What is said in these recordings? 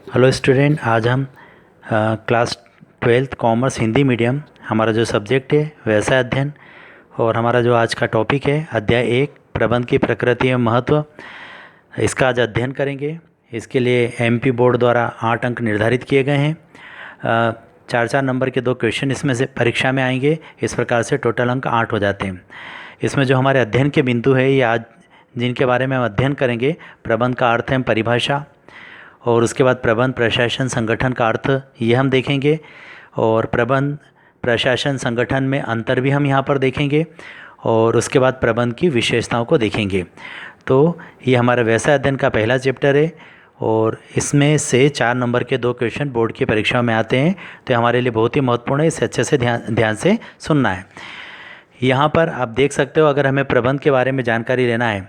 Hello student, आज हम class 12th commerce Hindi medium हमारा जो सब्जेक्ट है व्यवसाय अध्ययन। और हमारा जो आज का टॉपिक है अध्याय 1 प्रबंध की प्रकृति एवं महत्व, इसका आज अध्ययन करेंगे। इसके लिए एमपी बोर्ड द्वारा 8 अंक निर्धारित किए गए हैं। 4-4 नंबर के 2 क्वेश्चन इसमें से परीक्षा में आएंगे। इस प्रकार से टोटल अंक 8 हो जाते हैं। इसमें जो हमारे अध्ययन के बिंदु है ये आज जिनके बारे में हम अध्ययन करेंगे, प्रबंध का अर्थ एवं परिभाषा, और उसके बाद प्रबंध प्रशासन संगठन का अर्थ ये हम देखेंगे, और प्रबंध प्रशासन संगठन में अंतर भी हम यहाँ पर देखेंगे, और उसके बाद प्रबंध की विशेषताओं को देखेंगे। तो ये हमारा व्यवसाय अध्ययन का पहला चैप्टर है और इसमें से 4 नंबर के 2 क्वेश्चन बोर्ड की परीक्षा में आते हैं। तो हमारे लिए बहुत ही महत्वपूर्ण है, इसे अच्छे से ध्यान से सुनना है। यहाँ पर आप देख सकते हो, अगर हमें प्रबंध के बारे में जानकारी लेना है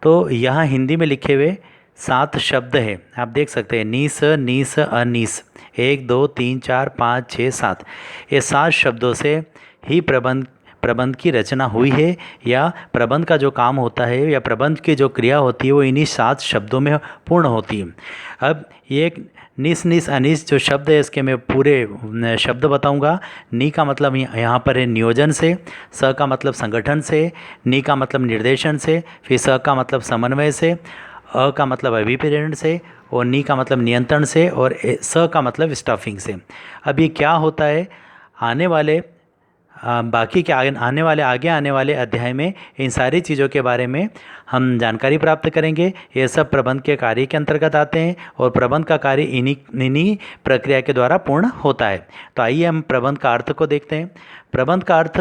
तो यहाँ हिंदी में लिखे हुए 7 शब्द है। आप देख सकते हैं नीस, नीस, अनीस, 1 2 3 4 5 6 7, ये 7 शब्दों से ही प्रबंध की रचना हुई है, या प्रबंध का जो काम होता है या प्रबंध की जो क्रिया होती है वो इन्हीं 7 शब्दों में पूर्ण होती है। अब ये निस निस अनिस जो शब्द है इसके मैं पूरे शब्द बताऊंगा। नी का मतलब यहाँ पर है नियोजन से, स का मतलब संगठन से, नी का मतलब निर्देशन से, फिर स का मतलब समन्वय से, अ का मतलब अभिप्रेरण से, और नी का मतलब नियंत्रण से, और स का मतलब स्टाफिंग से। अब ये क्या होता है, आने वाले आगे आने वाले अध्याय में इन सारी चीज़ों के बारे में हम जानकारी प्राप्त करेंगे। ये सब प्रबंध के कार्य के अंतर्गत आते हैं और प्रबंध का कार्य इन्हीं प्रक्रिया के द्वारा पूर्ण होता है। तो आइए हम प्रबंध का अर्थ को देखते हैं। प्रबंध का अर्थ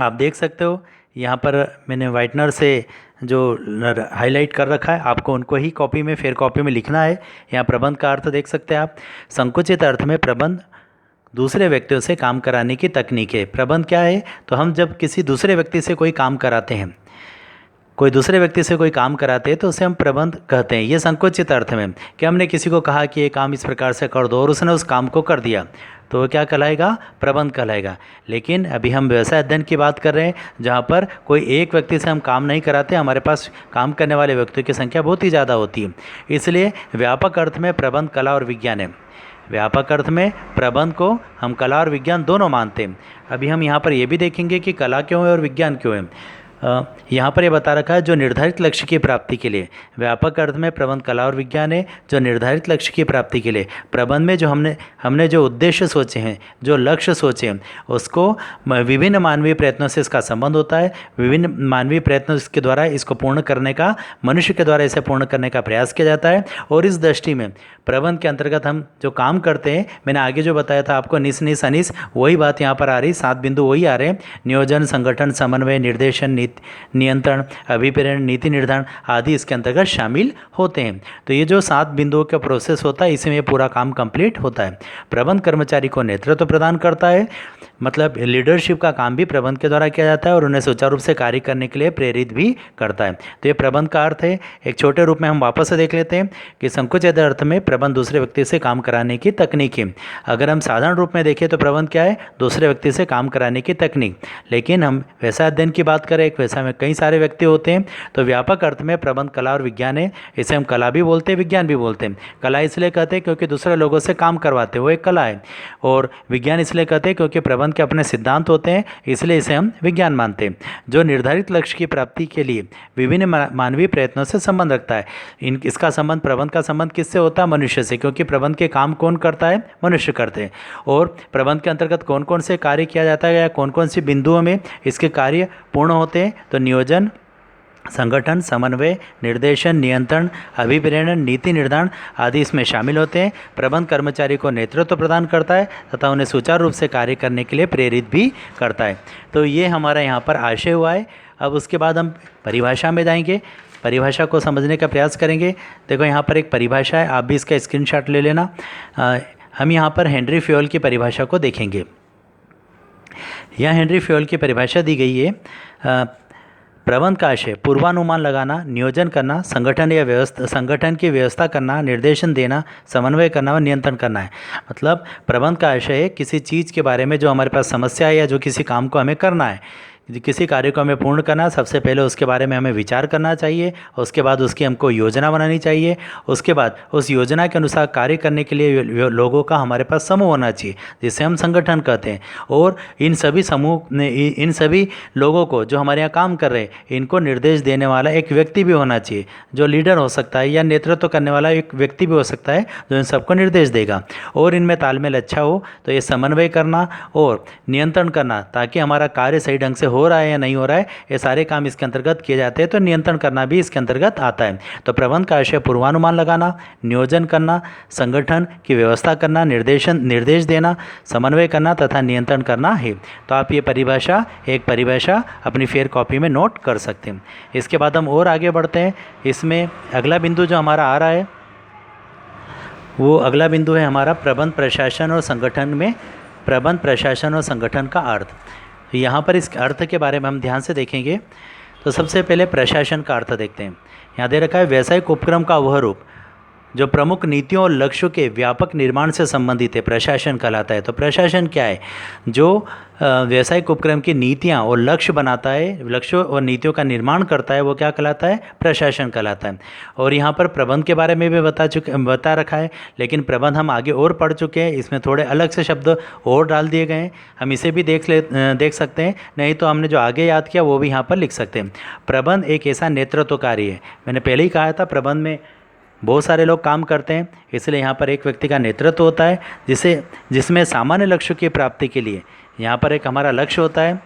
आप देख सकते हो, यहाँ पर मैंने वाइटनर से जो हाईलाइट कर रखा है, आपको उनको ही कॉपी में फेयर कॉपी में लिखना है। यहाँ प्रबंध का अर्थ देख सकते हैं आप। संकुचित अर्थ में प्रबंध दूसरे व्यक्तियों से काम कराने की तकनीक है। प्रबंध क्या है, तो हम जब किसी दूसरे व्यक्ति से कोई काम कराते हैं, तो उसे हम प्रबंध कहते हैं। ये संकुचित अर्थ में कि हमने किसी को कहा कि ये काम इस प्रकार से कर दो और उसने उस काम को कर दिया, तो वो क्या कहलाएगा, प्रबंध कहलाएगा। लेकिन अभी हम व्यवसाय अध्ययन की बात कर रहे हैं, जहाँ पर कोई एक व्यक्ति से हम काम नहीं कराते, हमारे पास काम करने वाले व्यक्तियों की संख्या बहुत ही ज़्यादा होती है। इसलिए व्यापक अर्थ में प्रबंध कला और विज्ञान है। व्यापक अर्थ में प्रबंध को हम कला और विज्ञान दोनों मानते हैं। अभी हम यहाँ पर ये भी देखेंगे कि कला क्यों है और विज्ञान क्यों है। यहाँ पर ये बता रखा है जो निर्धारित लक्ष्य की प्राप्ति के लिए। व्यापक अर्थ में प्रबंध कला और विज्ञान है, जो निर्धारित लक्ष्य की प्राप्ति के लिए। प्रबंध में जो हमने जो उद्देश्य सोचे हैं, जो लक्ष्य सोचे हैं, उसको विभिन्न मानवीय प्रयत्नों से इसका संबंध होता है। विभिन्न मानवीय प्रयत्नों के द्वारा इसको पूर्ण करने का, मनुष्य के द्वारा इसे पूर्ण करने का प्रयास किया जाता है। और इस दृष्टि में प्रबंध के अंतर्गत हम जो काम करते हैं, मैंने आगे जो बताया था आपको निस निस अनिस, वही बात यहाँ पर आ रही, 7 बिंदु वही आ रहे हैं। नियोजन, संगठन, समन्वय, निर्देशन, नियंत्रण, अभिप्रेरण, नीति निर्धारण आदि इसके अंतर्गत शामिल होते हैं। तो ये जो 7 बिंदुओं का प्रोसेस होता है, इसमें पूरा काम कंप्लीट होता है। प्रबंध कर्मचारी को नेतृत्व प्रदान करता है, मतलब लीडरशिप का काम भी प्रबंध के द्वारा किया जाता है, और उन्हें सुचारू रूप से कार्य करने के लिए प्रेरित भी करता है। तो ये प्रबंध का अर्थ है। एक छोटे रूप में हम वापस से देख लेते हैं कि संकुचित अर्थ में प्रबंध दूसरे व्यक्ति से काम कराने की तकनीक है। अगर हम साधारण रूप में देखें तो प्रबंध क्या है, दूसरे व्यक्ति से काम कराने की तकनीक। लेकिन हम व्यवसाय अध्ययन की बात करें, एक व्यवसाय में कई सारे व्यक्ति होते हैं, तो व्यापक अर्थ में प्रबंध कला और विज्ञान है। इसे हम कला भी बोलते हैं, विज्ञान भी बोलते हैं। कला इसलिए कहते हैं क्योंकि दूसरे लोगों से काम करवाते हैं, वो एक कला है। और विज्ञान इसलिए कहते हैं क्योंकि प्रबंध के अपने सिद्धांत होते हैं, इसलिए इसे हम विज्ञान मानते हैं। जो निर्धारित लक्ष्य की प्राप्ति के लिए विभिन्न मानवीय प्रयत्नों से संबंध रखता है। इसका संबंध, प्रबंध का संबंध किससे होता है, मनुष्य से, क्योंकि प्रबंध के काम कौन करता है, मनुष्य करते हैं। और प्रबंध के अंतर्गत कौन कौन से कार्य किया जाता है या कौन कौन सी बिंदुओं में इसके कार्य पूर्ण होते हैं, तो नियोजन, संगठन, समन्वय, निर्देशन, नियंत्रण, अभिप्रेरण, नीति निर्धारण आदि इसमें शामिल होते हैं। प्रबंध कर्मचारी को नेतृत्व प्रदान करता है तथा उन्हें सुचारू रूप से कार्य करने के लिए प्रेरित भी करता है। तो ये हमारा यहाँ पर आशय हुआ है। अब उसके बाद हम परिभाषा में जाएंगे, परिभाषा को समझने का प्रयास करेंगे। देखो यहाँ पर एक परिभाषा है, आप भी इसका स्क्रीनशॉट ले लेना। हम यहाँ पर हेनरी फ्योल की परिभाषा को देखेंगे। यहाँ हेनरी फ्योल की परिभाषा दी गई है। प्रबंध का आशय पूर्वानुमान लगाना, नियोजन करना, संगठन की व्यवस्था करना, निर्देशन देना, समन्वय करना और नियंत्रण करना है। मतलब प्रबंध का आशय है किसी चीज़ के बारे में जो हमारे पास समस्या है या जो किसी काम को हमें करना है, किसी कार्य को हमें पूर्ण करना, सबसे पहले उसके बारे में हमें विचार करना चाहिए, उसके बाद उसकी हमको योजना बनानी चाहिए, उसके बाद उस योजना के अनुसार कार्य करने के लिए लोगों का हमारे पास समूह होना चाहिए, जिसे हम संगठन कहते हैं। और इन सभी समूह इन सभी लोगों को जो हमारे यहाँ काम कर रहे हैं, इनको निर्देश देने वाला एक व्यक्ति भी होना चाहिए, जो लीडर हो सकता है या नेतृत्व करने वाला एक व्यक्ति भी हो सकता है, जो इन सबको निर्देश देगा। और इनमें तालमेल अच्छा हो तो ये समन्वय करना और नियंत्रण करना, ताकि हमारा कार्य सही ढंग से हो रहा है या नहीं हो रहा है, ये सारे काम इसके अंतर्गत किए जाते हैं। तो नियंत्रण करना भी इसके अंतर्गत आता है। तो प्रबंध का आशय पूर्वानुमान लगाना, नियोजन करना, संगठन की व्यवस्था करना, निर्देश देना, समन्वय करना तथा नियंत्रण करना है। तो आप ये एक परिभाषा अपनी फेयर कॉपी में नोट कर सकते हैं। इसके बाद हम और आगे बढ़ते हैं। इसमें अगला बिंदु जो हमारा आ रहा है, वो अगला बिंदु है हमारा प्रबंध प्रशासन और संगठन का अर्थ। यहाँ पर इस अर्थ के बारे में हम ध्यान से देखेंगे। तो सबसे पहले प्रशासन का अर्थ देखते हैं। यहाँ दे रखा है व्यावसायिक उपक्रम का वह रूप जो प्रमुख नीतियों और लक्ष्यों के व्यापक निर्माण से संबंधित है, प्रशासन कहलाता है। तो प्रशासन क्या है? जो व्यावसायिक उपक्रम की नीतियाँ और लक्ष्य बनाता है, लक्ष्यों और नीतियों का निर्माण करता है, वो क्या कहलाता है? प्रशासन कहलाता है। और यहाँ पर प्रबंध के बारे में भी बता रखा है, लेकिन प्रबंध हम आगे और पढ़ चुके हैं, इसमें थोड़े अलग से शब्द और डाल दिए गए हैं। हम इसे भी देख सकते हैं, नहीं तो हमने जो आगे याद किया वो भी यहाँ पर लिख सकते हैं। प्रबंध एक ऐसा नेतृत्व कार्य है, मैंने पहले ही कहा था, प्रबंध में बहुत सारे लोग काम करते हैं, इसलिए यहाँ पर एक व्यक्ति का नेतृत्व होता है, जिसमें सामान्य लक्ष्यों की प्राप्ति के लिए यहाँ पर एक हमारा लक्ष्य होता है,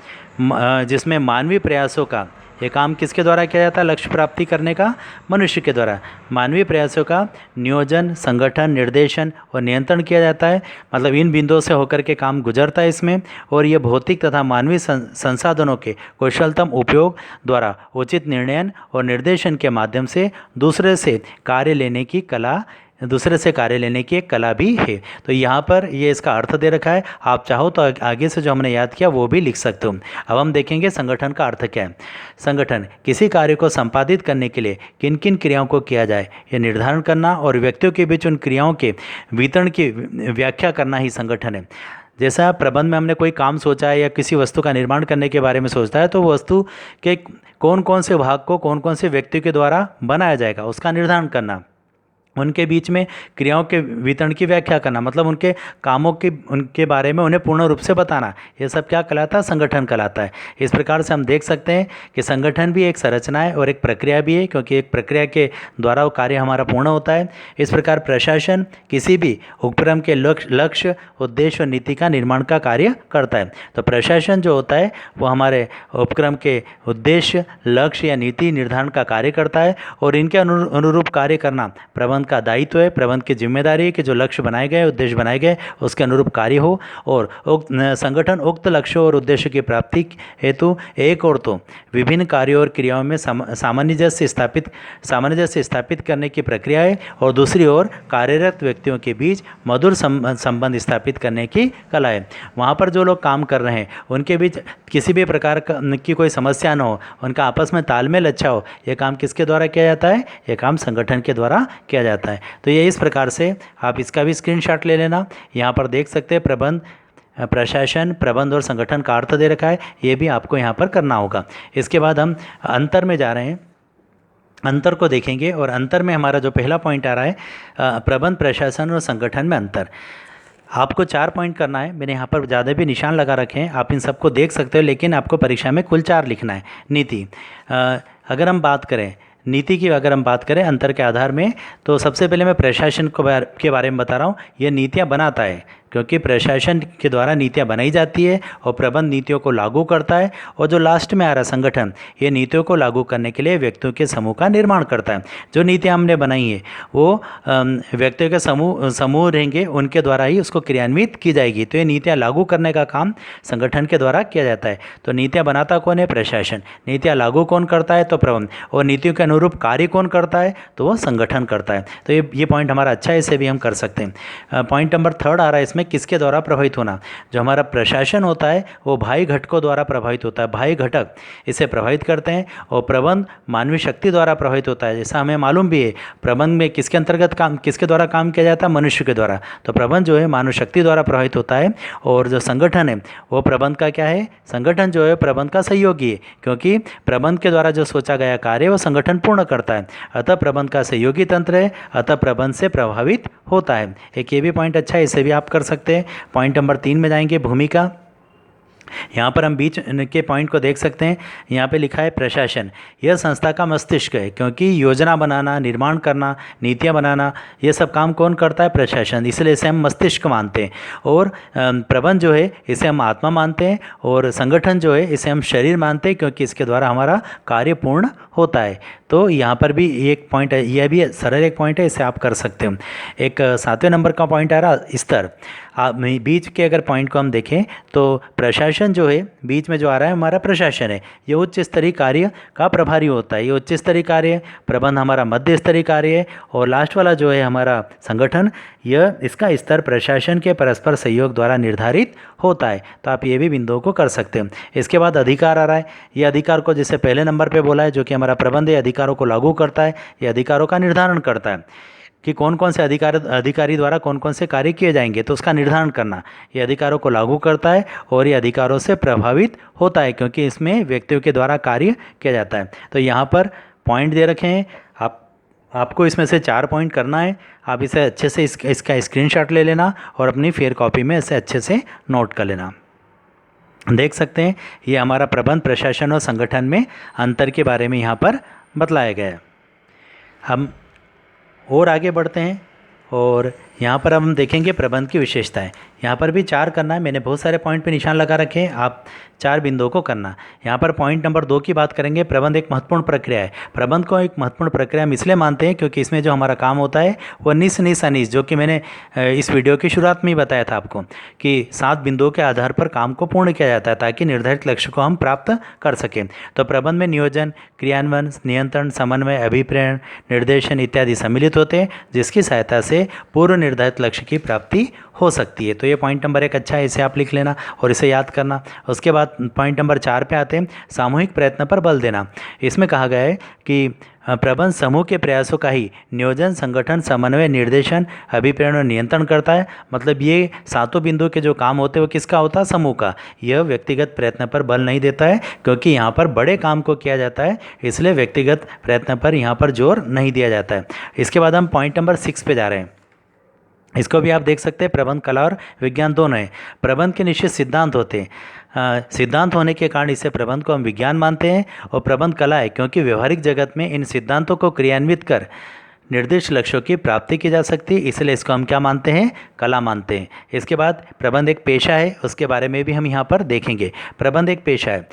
जिसमें मानवीय प्रयासों का ये काम किसके द्वारा किया जाता है? लक्ष्य प्राप्ति करने का मनुष्य के द्वारा मानवीय प्रयासों का नियोजन, संगठन, निर्देशन और नियंत्रण किया जाता है। मतलब इन बिंदुओं से होकर के काम गुजरता है इसमें। और ये भौतिक तथा मानवीय संसाधनों के कुशलतम उपयोग द्वारा उचित निर्णयन और निर्देशन के माध्यम से दूसरे से कार्य लेने की एक कला भी है। तो यहाँ पर ये इसका अर्थ दे रखा है। आप चाहो तो आगे से जो हमने याद किया वो भी लिख सकते हो। अब हम देखेंगे संगठन का अर्थ क्या है। संगठन किसी कार्य को संपादित करने के लिए किन किन क्रियाओं को किया जाए ये निर्धारण करना और व्यक्तियों के बीच उन क्रियाओं के वितरण की व्याख्या करना ही संगठन है। जैसा प्रबंध में हमने कोई काम सोचा है या किसी वस्तु का निर्माण करने के बारे में सोचता है, तो वस्तु के कौन कौन से भाग को कौन कौन से व्यक्तियों के द्वारा बनाया जाएगा उसका निर्धारण करना, उनके बीच में क्रियाओं के वितरण की व्याख्या करना, मतलब उनके कामों की उनके बारे में उन्हें पूर्ण रूप से बताना, ये सब क्या कहलाता है? संगठन कहलाता है। इस प्रकार से हम देख सकते हैं कि संगठन भी एक संरचना है और एक प्रक्रिया भी है, क्योंकि एक प्रक्रिया के द्वारा वो कार्य हमारा पूर्ण होता है। इस प्रकार प्रशासन किसी भी उपक्रम के लक्ष्य, उद्देश्य और नीति का निर्माण का कार्य करता है। तो प्रशासन जो होता है वो हमारे उपक्रम के उद्देश्य, लक्ष्य या नीति निर्धारण का कार्य करता है, और इनके अनुरूप कार्य करना प्रबंध का दायित्व है, प्रबंध की जिम्मेदारी है कि जो लक्ष्य बनाए गए, उद्देश्य बनाए गए, उसके अनुरूप कार्य हो। और संगठन उक्त लक्ष्यों और उद्देश्य की प्राप्ति हेतु एक और तो विभिन्न कार्यों और क्रियाओं में सामंजस्य स्थापित करने की प्रक्रिया है, और दूसरी ओर कार्यरत व्यक्तियों के बीच मधुर संबंध स्थापित करने की कला है। वहाँ पर जो लोग काम कर रहे हैं उनके बीच किसी भी प्रकार की कोई समस्या न हो, उनका आपस में तालमेल अच्छा हो, यह काम किसके द्वारा किया जाता है? यह काम संगठन के द्वारा किया जाता है। तो ये इस प्रकार से आप इसका भी स्क्रीनशॉट ले लेना। यहाँ पर देख सकते हैं प्रबंध, प्रशासन, प्रबंध और संगठन का अर्थ दे रखा है, ये भी आपको यहाँ पर करना होगा। इसके बाद हम अंतर में जा रहे हैं, अंतर को देखेंगे। और अंतर में हमारा जो पहला पॉइंट आ रहा है, प्रबंध, प्रशासन और संगठन में अंतर। आपको 4 पॉइंट करना है, मैंने यहाँ पर ज़्यादा भी निशान लगा रखे हैं, आप इन सबको देख सकते हो, लेकिन आपको परीक्षा में कुल 4 लिखना है। नीति, अगर हम बात करें नीति की, अगर हम बात करें अंतर के आधार में, तो सबसे पहले मैं प्रशासन के बारे में बता रहा हूँ। ये नीतियाँ बनाता है, क्योंकि प्रशासन के द्वारा नीतियाँ बनाई जाती है और प्रबंध नीतियों को लागू करता है। और जो लास्ट में आ रहा संगठन, ये नीतियों को लागू करने के लिए व्यक्तियों के समूह का निर्माण करता है। जो नीतियाँ हमने बनाई है वो व्यक्तियों के समूह रहेंगे, उनके द्वारा ही उसको क्रियान्वित की जाएगी। तो ये नीतियाँ लागू करने का काम संगठन के द्वारा किया जाता है। तो नीतियाँ बनाता कौन है? प्रशासन। नीतियाँ लागू कौन करता है? तो प्रबंध। और नीतियों के अनुरूप कार्य कौन करता है? तो वो संगठन करता है। तो ये पॉइंट हमारा अच्छा है, इसे भी हम कर सकते हैं। पॉइंट नंबर 3 आ रहा है इसमें में किसके द्वारा प्रभावित होना। जो हमारा प्रशासन होता है वो बाह्य घटकों द्वारा प्रभावित होता है, बाह्य घटक इसे प्रभावित करते हैं। और प्रबंध मानवीय शक्ति द्वारा प्रभावित होता है। जैसा हमें मालूम भी है, प्रबंध में किसके अंतर्गत काम, किसके द्वारा काम किया जाता है, मनुष्य के द्वारा। तो प्रबंध जो है मानव शक्ति द्वारा प्रभावित होता है। और जो संगठन है वो प्रबंध का क्या है, संगठन जो है प्रबंध का सहयोगी है, क्योंकि प्रबंध के द्वारा जो सोचा गया कार्य वो संगठन पूर्ण करता है। अतः प्रबंध का सहयोगी तंत्र है, अतः प्रबंध से प्रभावित होता है। एक ये भी पॉइंट अच्छा है, इसे भी आप कर सकते हैं। पॉइंट नंबर 3 में जाएंगे, भूमिका। यहाँ पर हम बीच के पॉइंट को देख सकते हैं। यहाँ पे लिखा है प्रशासन, यह संस्था का मस्तिष्क है, क्योंकि योजना बनाना, निर्माण करना, नीतियाँ बनाना, ये सब काम कौन करता है, प्रशासन। इसलिए इसे हम मस्तिष्क मानते हैं। और प्रबंध जो है इसे हम आत्मा मानते हैं, और संगठन जो है इसे हम शरीर मानते हैं, क्योंकि इसके द्वारा हमारा कार्य पूर्ण होता है। तो यहाँ पर भी एक पॉइंट है, यह भी सरल एक पॉइंट है, इसे आप कर सकते हो। एक 7वें नंबर का पॉइंट आ रहा स्तर। बीच के अगर पॉइंट को हम देखें तो प्रशासन जो है बीच में जो आ रहा है हमारा प्रशासन है, ये उच्च स्तरीय कार्य का प्रभारी होता है। ये उच्च स्तरीय कार्य है, प्रबंध हमारा मध्य स्तरीय कार्य है, और लास्ट वाला जो है हमारा संगठन, यह इसका स्तर प्रशासन के परस्पर सहयोग द्वारा निर्धारित होता है। तो आप ये भी बिंदुओं को कर सकते हैं। इसके बाद अधिकार आ रहा है। ये अधिकार को जैसे पहले नंबर पे बोला है, जो कि हमारा प्रबंध है, अधिकारों को लागू करता है, ये अधिकारों का निर्धारण करता है कि कौन कौन से अधिकारी द्वारा कौन कौन से कार्य किए जाएंगे, तो उसका निर्धारण करना। ये अधिकारों को लागू करता है और ये अधिकारों से प्रभावित होता है, क्योंकि इसमें व्यक्तियों के द्वारा कार्य किया जाता है। तो यहाँ पर पॉइंट दे रखे हैं, आपको इसमें से 4 पॉइंट करना है। आप इसे अच्छे से इसका स्क्रीनशॉट ले लेना और अपनी फेयर कॉपी में इसे अच्छे से नोट कर लेना। देख सकते हैं ये हमारा प्रबंध, प्रशासन और संगठन में अंतर के बारे में यहाँ पर बतलाया गया है। हम और आगे बढ़ते हैं और यहाँ पर हम देखेंगे प्रबंध की विशेषताएं। यहाँ पर भी 4 करना है, मैंने बहुत सारे पॉइंट पे निशान लगा रखे हैं, आप 4 बिंदुओं को करना। यहाँ पर पॉइंट नंबर 2 की बात करेंगे। प्रबंध एक महत्वपूर्ण प्रक्रिया है। प्रबंध को एक महत्वपूर्ण प्रक्रिया हम इसलिए मानते हैं क्योंकि इसमें जो हमारा काम होता है वो निस अनिस, जो कि मैंने इस वीडियो की शुरुआत में ही बताया था आपको कि 7 बिंदुओं के आधार पर काम को पूर्ण किया जाता है ताकि निर्धारित लक्ष्य को हम प्राप्त कर सकें। तो प्रबंध में नियोजन, क्रियान्वयन, नियंत्रण, समन्वय, अभिप्रेरण, निर्देशन इत्यादि सम्मिलित होते हैं, जिसकी सहायता से पूर्व निर्धारित लक्ष्य की प्राप्ति हो सकती है। तो ये पॉइंट नंबर 1 अच्छा है, इसे आप लिख लेना और इसे याद करना। उसके बाद पॉइंट नंबर 4 पे आते हैं, सामूहिक प्रयत्न पर बल देना। इसमें कहा गया है कि प्रबंध समूह के प्रयासों का ही नियोजन, संगठन, समन्वय, निर्देशन, अभिप्रेरण और नियंत्रण करता है। मतलब ये 7 बिंदु के जो काम होते हैं वो किसका होता है, समूह का। यह व्यक्तिगत प्रयत्न पर बल नहीं देता है, क्योंकि यहाँ पर बड़े काम को किया जाता है, इसलिए व्यक्तिगत प्रयत्न पर यहाँ पर जोर नहीं दिया जाता है। इसके बाद हम पॉइंट नंबर 6 पे जा रहे हैं। इसको भी आप देख सकते हैं, प्रबंध कला और विज्ञान दोनों है। प्रबंध के निश्चित सिद्धांत होते हैं, सिद्धांत होने के कारण इसे प्रबंध को हम विज्ञान मानते हैं, और प्रबंध कला है क्योंकि व्यवहारिक जगत में इन सिद्धांतों को क्रियान्वित कर निर्दिष्ट लक्ष्यों की प्राप्ति की जा सकती है, इसलिए इसको हम क्या मानते हैं, कला मानते हैं। इसके बाद प्रबंध एक पेशा है, उसके बारे में भी हम यहाँ पर देखेंगे। प्रबंध एक पेशा है।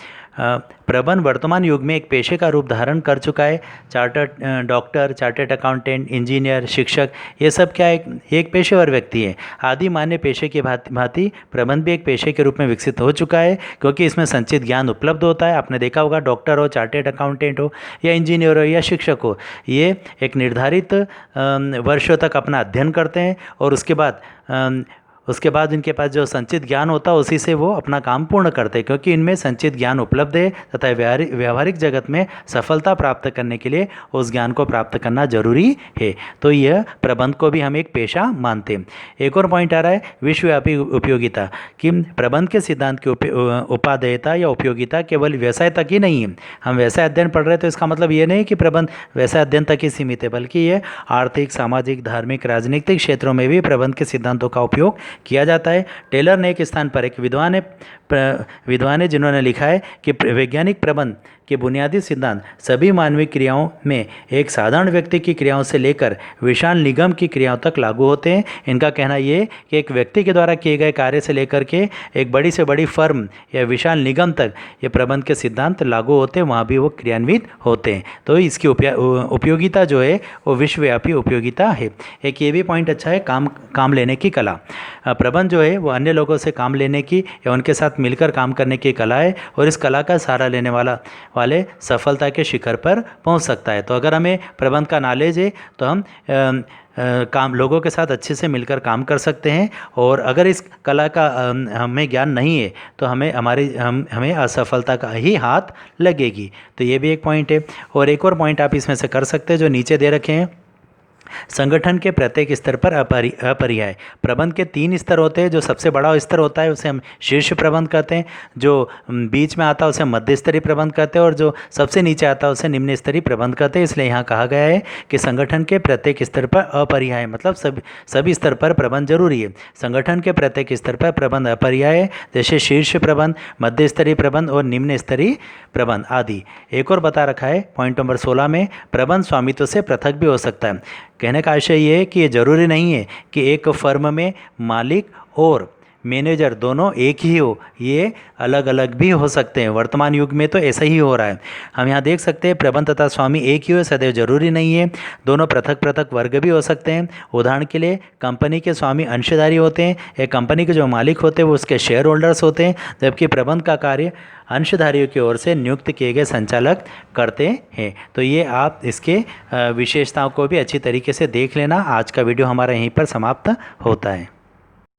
प्रबंध वर्तमान युग में एक पेशे का रूप धारण कर चुका है। Chartered doctor, chartered accountant, engineer, शिक्षक, ये सब क्या एक पेशेवर व्यक्ति है। आदि मान्य पेशे की भांति प्रबंध भी एक पेशे के रूप में विकसित हो चुका है, क्योंकि इसमें संचित ज्ञान उपलब्ध होता है। आपने देखा होगा, डॉक्टर हो, चार्टर्ड अकाउंटेंट हो, या इंजीनियर हो, या शिक्षक हो, ये एक निर्धारित वर्षों तक अपना अध्ययन करते हैं, और उसके बाद इनके पास जो संचित ज्ञान होता है उसी से वो अपना काम पूर्ण करते हैं, क्योंकि इनमें संचित ज्ञान उपलब्ध है तथा व्यवहारिक जगत में सफलता प्राप्त करने के लिए उस ज्ञान को प्राप्त करना जरूरी है। तो यह प्रबंध को भी हम एक पेशा मानते हैं। एक और पॉइंट आ रहा है विश्वव्यापी उपयोगिता, कि प्रबंध के सिद्धांत की उपादेयता या उपयोगिता केवल व्यवसाय तक ही नहीं है। हम व्यवसाय अध्ययन पढ़ रहे हैं तो इसका मतलब ये नहीं कि प्रबंध व्यवसाय अध्ययन तक ही सीमित है, बल्कि ये आर्थिक, सामाजिक, धार्मिक, राजनीतिक क्षेत्रों में भी प्रबंध के सिद्धांतों का उपयोग किया जाता है। टेलर ने एक स्थान पर, एक विद्वान है जिन्होंने लिखा है कि वैज्ञानिक प्रबंध के बुनियादी सिद्धांत सभी मानवीय क्रियाओं में एक साधारण व्यक्ति की क्रियाओं से लेकर विशाल निगम की क्रियाओं तक लागू होते हैं। इनका कहना ये कि एक व्यक्ति के द्वारा किए गए कार्य से लेकर के एक बड़ी से बड़ी फर्म या विशाल निगम तक ये प्रबंध के सिद्धांत लागू होते हैं, वहाँ भी वो क्रियान्वित होते हैं। तो इसकी उपयोगिता जो है वो विश्वव्यापी उपयोगिता है। एक ये भी पॉइंट अच्छा है, काम लेने की कला। प्रबंध जो है वो अन्य लोगों से काम लेने की या उनके साथ मिलकर काम करने की कला है, और इस कला का सहारा लेने वाले सफलता के शिखर पर पहुंच सकता है। तो अगर हमें प्रबंध का नॉलेज है तो हम काम लोगों के साथ अच्छे से मिलकर काम कर सकते हैं, और अगर इस कला का हमें ज्ञान नहीं है तो हमें असफलता का ही हाथ लगेगी। तो ये भी एक पॉइंट है। और एक और पॉइंट आप इसमें से कर सकते हैं जो नीचे दे रखे हैं, संगठन के प्रत्येक स्तर पर अपरिहार्य प्रबंध के 3 स्तर होते हैं। जो सबसे बड़ा स्तर होता है उसे हम शीर्ष प्रबंध कहते हैं, जो बीच में आता है उसे मध्य स्तरीय प्रबंध कहते हैं, और जो सबसे नीचे आता है उसे निम्न स्तरीय प्रबंध कहते हैं। इसलिए यहाँ कहा गया है कि संगठन के प्रत्येक स्तर पर अपरिहार्य मतलब सभी स्तर पर प्रबंध जरूरी है। संगठन के प्रत्येक स्तर पर प्रबंध अपरिहार्य है, जैसे शीर्ष प्रबंध, मध्य स्तरीय प्रबंध और निम्न स्तरीय प्रबंध आदि। एक और बता रखा है पॉइंट नंबर 16 में, प्रबंध स्वामित्व से पृथक भी हो सकता है। कहने का आशय ये है कि ये ज़रूरी नहीं है कि एक फर्म में मालिक और मैनेजर दोनों एक ही हो, ये अलग अलग भी हो सकते हैं। वर्तमान युग में तो ऐसा ही हो रहा है। हम यहाँ देख सकते हैं प्रबंध तथा स्वामी एक ही हो, सदैव जरूरी नहीं है। दोनों पृथक पृथक वर्ग भी हो सकते हैं। उदाहरण के लिए कंपनी के स्वामी अंशधारी होते हैं, एक कंपनी के जो मालिक होते हैं वो उसके शेयर होल्डर्स होते हैं, जबकि प्रबंध का कार्य अंशधारियों की ओर से नियुक्त किए गए संचालक करते हैं। तो ये आप इसके विशेषताओं को भी अच्छी तरीके से देख लेना। आज का वीडियो हमारा यहीं पर समाप्त होता है।